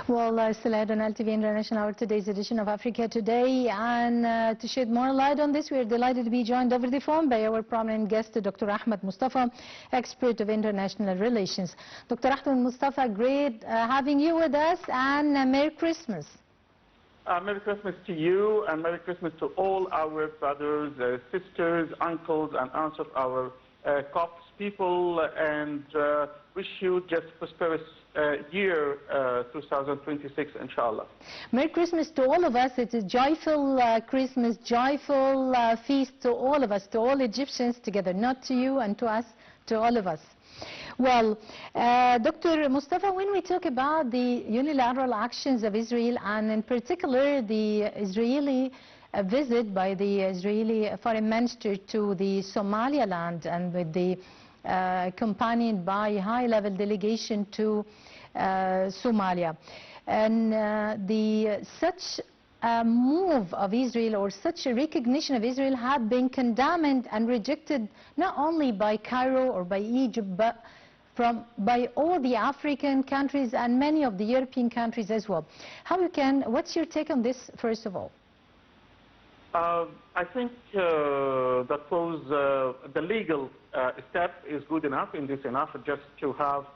Well, still ahead on Nile TV International, our today's edition of Africa Today. And to shed more light on this, we are delighted to be joined over the phone by our prominent guest, Dr. Ahmad Mostafa, expert of international relations. Dr. Ahmad Mostafa, great having you with us, and Merry Christmas. Merry Christmas to you, and Merry Christmas to all our brothers, sisters, uncles, and aunts of our Copts people, and wish you just prosperous year 2026, inshallah. Merry Christmas to all of us. It's a joyful Christmas, joyful feast to all of us, to all Egyptians together, not to you and to us, to all of us. Well, Dr. Mostafa, when we talk about the unilateral actions of Israel, and in particular the Israeli visit by the Israeli foreign minister to the Somaliland, and with the accompanied by a high-level delegation to Somalia, and such a move of Israel, or such a recognition of Israel, had been condemned and rejected not only by Cairo or by Egypt, but by all the African countries and many of the European countries as well. What's your take on this, first of all? I think that was the legal step is good enough, just to have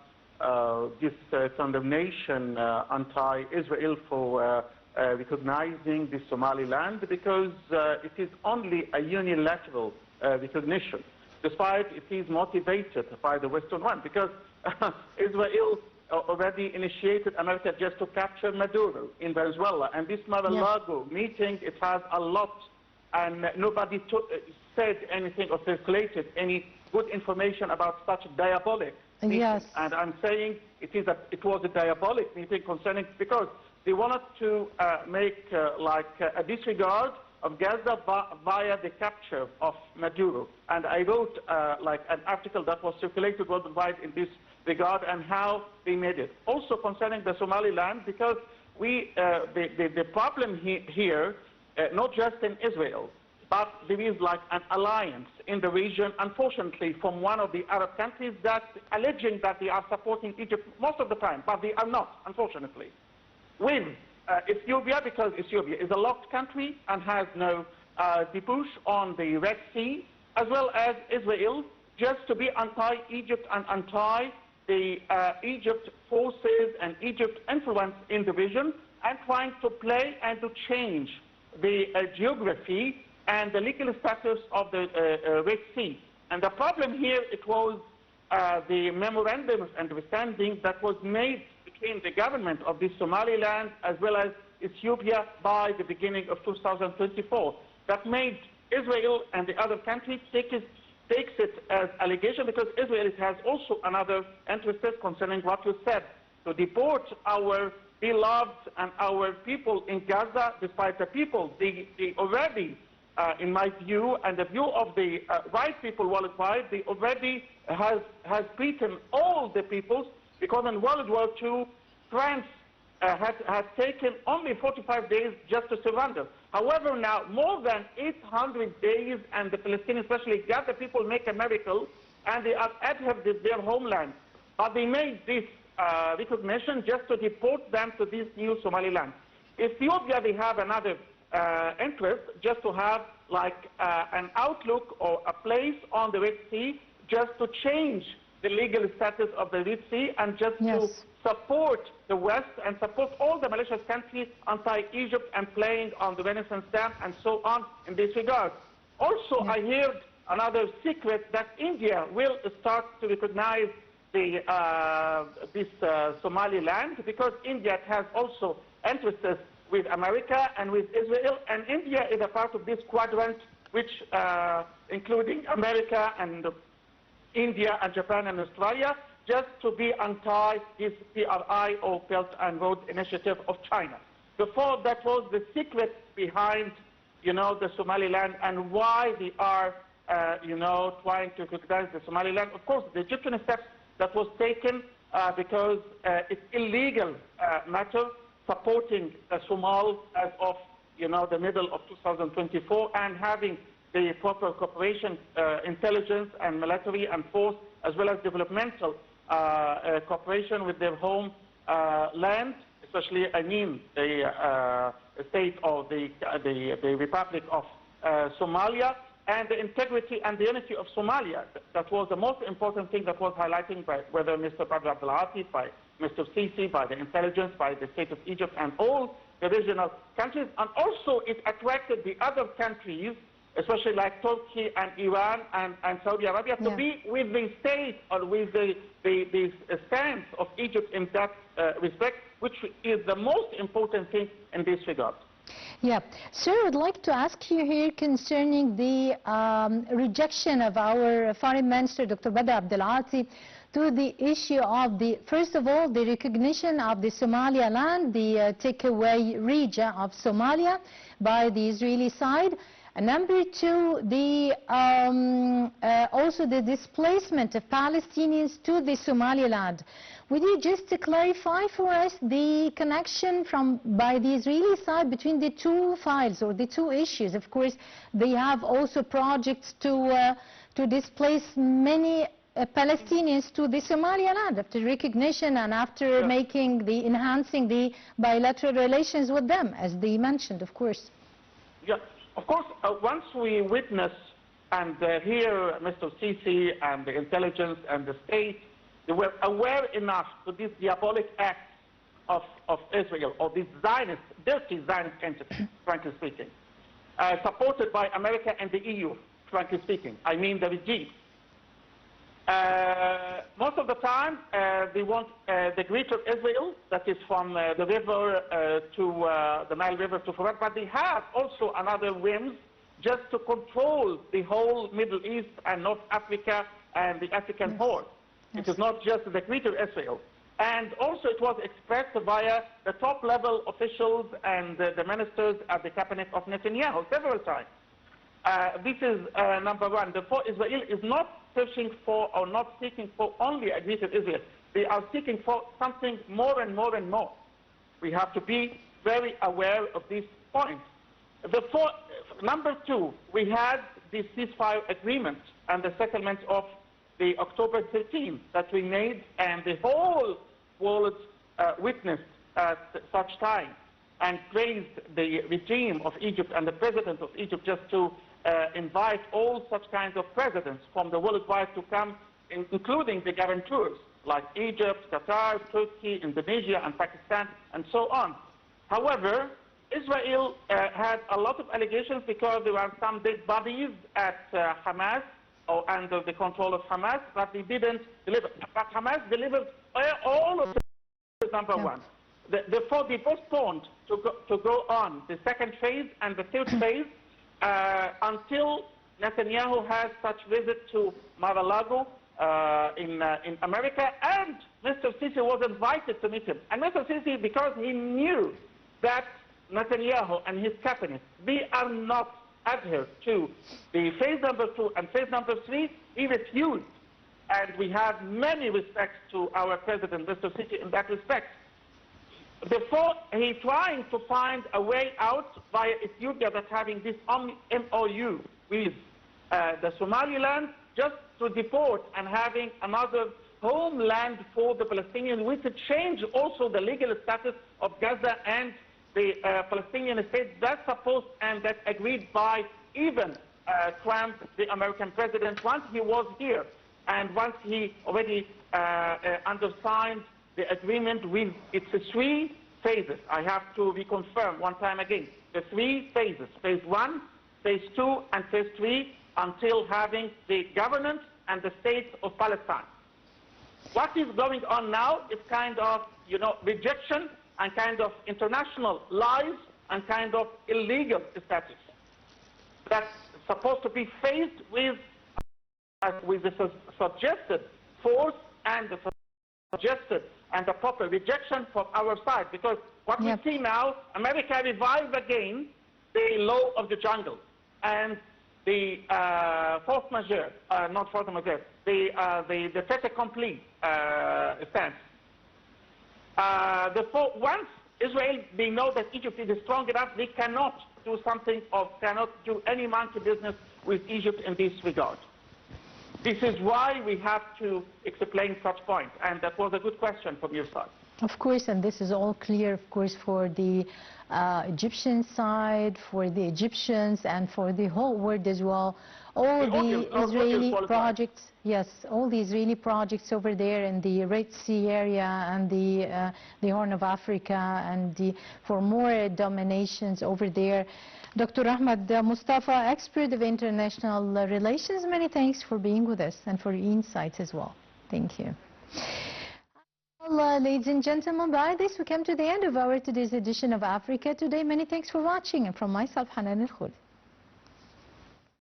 this condemnation anti-Israel for recognizing the Somaliland, because it is only a unilateral recognition, despite it is motivated by the Western one, because Israel already initiated America just to capture Maduro in Venezuela, and this Mar-a-Lago meeting, it has a lot, and nobody said anything or circulated any good information about such diabolic meeting. Yes. And I'm saying it was a diabolic meeting concerning, because they wanted to make like a disregard of Gaza via the capture of Maduro. And I wrote like an article that was circulated worldwide in this regard, and how they made it. Also concerning the Somaliland, because the problem here, not just in Israel, but there is like an alliance in the region, unfortunately, from one of the Arab countries that alleging that they are supporting Egypt most of the time, but they are not, unfortunately, with Ethiopia, because Ethiopia is a locked country and has no the push on the Red Sea, as well as Israel, just to be anti-Egypt and anti the Egypt forces and Egypt influence in the region, and trying to play and to change the geography and the legal status of the Red Sea. And the problem here, it was the memorandum of understanding that was made between the government of the Somaliland as well as Ethiopia by the beginning of 2024, that made Israel and the other countries takes it as allegation, because Israel has also another interest concerning what you said, to deport our beloved and our people in Gaza, despite the people, they already, in my view, and the view of the white people worldwide, they already has beaten all the peoples, because in World War II, France had taken only 45 days just to surrender. However, now more than 800 days, and the Palestinians, especially Gaza people, make a miracle, and they are adhered to their homeland. But they made this recognition just to deport them to this new Somaliland. Ethiopia, they have another interest, just to have like an outlook or a place on the Red Sea, just to change the legal status of the Red Sea, and just to support the West and support all the malicious countries anti-Egypt and playing on the Renaissance Dam and so on in this regard. Also, I heard another secret that India will start to recognize the this Somaliland, because India has also interests with America and with Israel, and India is a part of this quadrant, which including America and India and Japan and Australia, just to be anti this PRI, or Belt and Road Initiative of China. Before, that was the secret behind, the Somaliland, and why they are, trying to recognize the Somaliland. Of course, the Egyptian steps that was taken because it's illegal matter, supporting Somal as of, the middle of 2024, and having the proper cooperation, intelligence and military and force, as well as developmental cooperation with their home land, especially I mean the state of the Republic of Somalia, and the integrity and the unity of Somalia. That was the most important thing that was highlighted by whether Mr. Badr Abdel Atif, by Mr. Sisi, by the intelligence, by the state of Egypt, and all the regional countries. And also it attracted the other countries, especially like Turkey and Iran and Saudi Arabia, to be with the state or with the stance of Egypt in that respect, which is the most important thing in this regard. Yeah. Sir, I would like to ask you here concerning the rejection of our Foreign Minister, Dr. Badr Abdel Atif, to the issue of the, first of all, the recognition of the Somaliland, the takeaway region of Somalia by the Israeli side. And number two, the also the displacement of Palestinians to the Somaliland. Would you just clarify for us the connection by the Israeli side between the two files or the two issues? Of course, they have also projects to displace many Palestinians to the Somaliland after recognition and after enhancing the bilateral relations with them, as they mentioned, of course. Yeah. Of course, once we witness and hear Mr. Sisi and the intelligence and the state, they were aware enough to this diabolic act of Israel, or this Zionist, dirty Zionist entity, frankly speaking, supported by America and the EU, frankly speaking. I mean the regime. Most of the time, they want the greater Israel, that is from the river to the Nile River to Furat, but they have also another whims just to control the whole Middle East and North Africa and the African Horn. It is not just the greater Israel. And also it was expressed via the top-level officials and the ministers at the cabinet of Netanyahu several times. This is number one. Therefore, Israel is not searching for or not seeking for only a greater Israel. They are seeking for something more and more and more. We have to be very aware of this point. Therefore, number two, we had the ceasefire agreement and the settlement of the October 13 that we made, and the whole world witnessed at such time and praised the regime of Egypt and the president of Egypt just to invite all such kinds of presidents from the worldwide to come, including the guarantors like Egypt, Qatar, Turkey, Indonesia, and Pakistan, and so on. However, Israel had a lot of allegations because there were some dead bodies at Hamas, or under the control of Hamas, but they didn't deliver. But Hamas delivered all of the number one. Therefore, they postponed to go on the second phase and the third phase until Netanyahu has such visit to Mar-a-Lago in America, and Mr. Sisi was invited to meet him. And Mr. Sisi, because he knew that Netanyahu and his cabinet, they are not adhered to the phase number 2 and phase number 3, he refused. And we have many respects to our president, Mr. Sisi, in that respect. Therefore, he's trying to find a way out via Ethiopia that's having this MOU with the Somaliland, just to deport and having another homeland for the Palestinians, which would change also the legal status of Gaza and the Palestinian state. That's supposed and that's agreed by even Trump, the American president, once he was here and once he already undersigned the agreement with its 3 phases. I have to reconfirm one time again. The 3 phases, phase 1, phase 2, and phase 3, until having the governance and the state of Palestine. What is going on now is kind of, rejection and kind of international lies and kind of illegal status. That's supposed to be faced with the suggested force and the suggested and the proper rejection from our side. Because what we see now, America revived again the law of the jungle and the force majeure, not force majeure, the fait accompli stance. Therefore, once Israel, they know that Egypt is strong enough, they cannot do something or cannot do any monkey business with Egypt in this regard. This is why we have to explain such points, and that was a good question from your side. Of course, and this is all clear, of course, for the Egyptian side, for the Egyptians, and for the whole world as well. All the Israeli projects, yes, all the Israeli projects over there in the Red Sea area and the Horn of Africa, and for more dominations over there. Dr. Ahmad Mostafa, expert of international relations, many thanks for being with us and for your insights as well. Thank you. Well, ladies and gentlemen, by this we come to the end of our today's edition of Africa Today. Many thanks for watching, and from myself, Hanan Al-Khoury.